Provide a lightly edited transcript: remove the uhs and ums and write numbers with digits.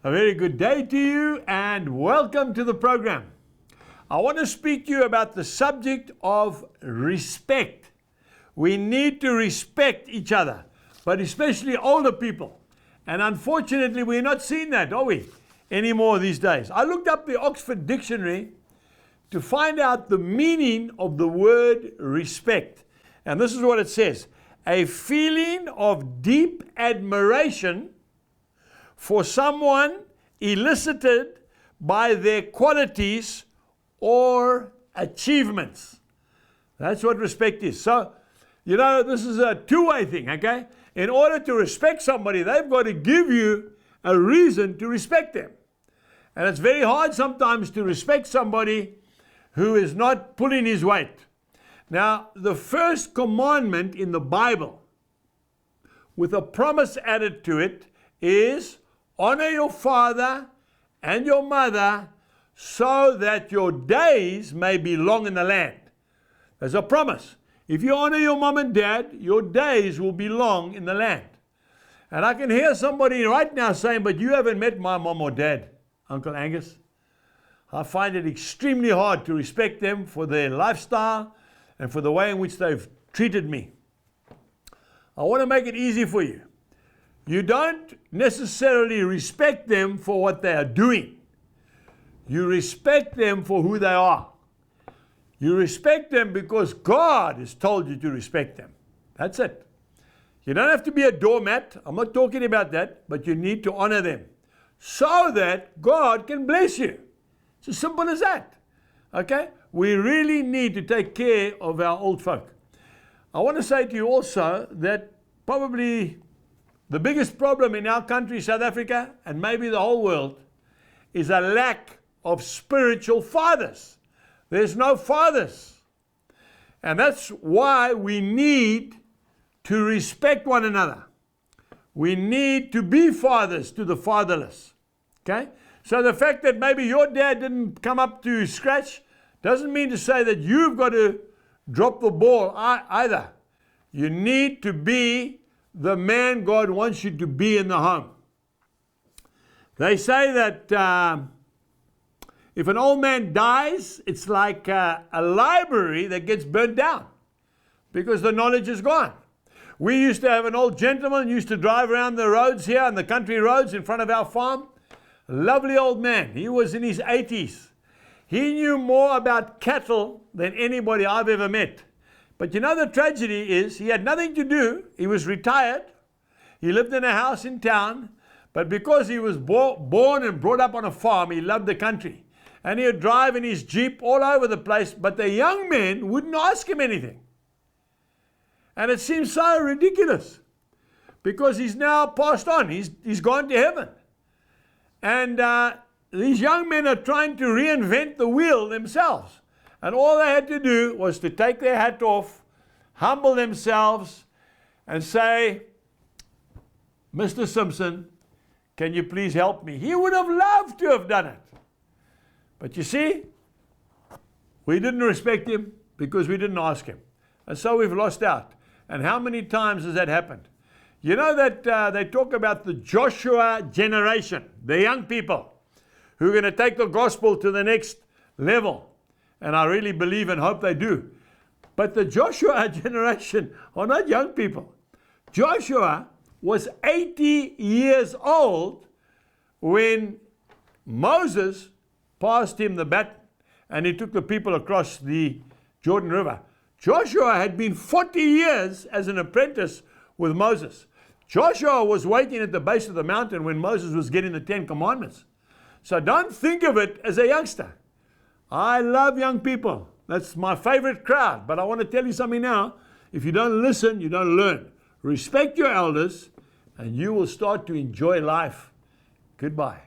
A very good day to you and welcome to the program. I want to speak to you about the subject of respect. We need to respect each other, but especially older people. And unfortunately, we're not seeing that, are we, anymore these days? I looked up the Oxford Dictionary to find out the meaning of the word respect. And this is what it says: a feeling of deep admiration for someone elicited by their qualities or achievements. That's what respect is. So, this is a two-way thing, okay? In order to respect somebody, they've got to give you a reason to respect them. And it's very hard sometimes to respect somebody who is not pulling his weight. Now, the first commandment in the Bible, with a promise added to it, is honor your father and your mother so that your days may be long in the land. There's a promise. If you honor your mom and dad, your days will be long in the land. And I can hear somebody right now saying, but you haven't met my mom or dad, Uncle Angus. I find it extremely hard to respect them for their lifestyle and for the way in which they've treated me. I want to make it easy for you. You don't necessarily respect them for what they are doing. You respect them for who they are. You respect them because God has told you to respect them. That's it. You don't have to be a doormat. I'm not talking about that, but you need to honor them so that God can bless you. It's as simple as that. Okay? We really need to take care of our old folk. I want to say to you also that probably the biggest problem in our country, South Africa, and maybe the whole world, is a lack of spiritual fathers. There's no fathers. And that's why we need to respect one another. We need to be fathers to the fatherless. Okay? So the fact that maybe your dad didn't come up to scratch doesn't mean to say that you've got to drop the ball either. You need to be the man God wants you to be in the home. They say that if an old man dies, it's like a library that gets burnt down because the knowledge is gone. We used to have an old gentleman who used to drive around the roads here, on the country roads in front of our farm. A lovely old man. He was in his 80s. He knew more about cattle than anybody I've ever met. But the tragedy is he had nothing to do. He was retired. He lived in a house in town. But because he was born and brought up on a farm, he loved the country. And he would drive in his Jeep all over the place. But the young men wouldn't ask him anything. And it seems so ridiculous because he's now passed on. He's gone to heaven. And these young men are trying to reinvent the wheel themselves. And all they had to do was to take their hat off, humble themselves, and say, Mr. Simpson, can you please help me? He would have loved to have done it. But you see, we didn't respect him because we didn't ask him. And so we've lost out. And how many times has that happened? You know that they talk about the Joshua generation, the young people who are going to take the gospel to the next level. And I really believe and hope they do. But the Joshua generation are not young people. Joshua was 80 years old when Moses passed him the baton and he took the people across the Jordan River. Joshua had been 40 years as an apprentice with Moses. Joshua was waiting at the base of the mountain when Moses was getting the 10 commandments. So don't think of it as a youngster. I love young people. That's my favorite crowd. But I want to tell you something now. If you don't listen, you don't learn. Respect your elders, and you will start to enjoy life. Goodbye.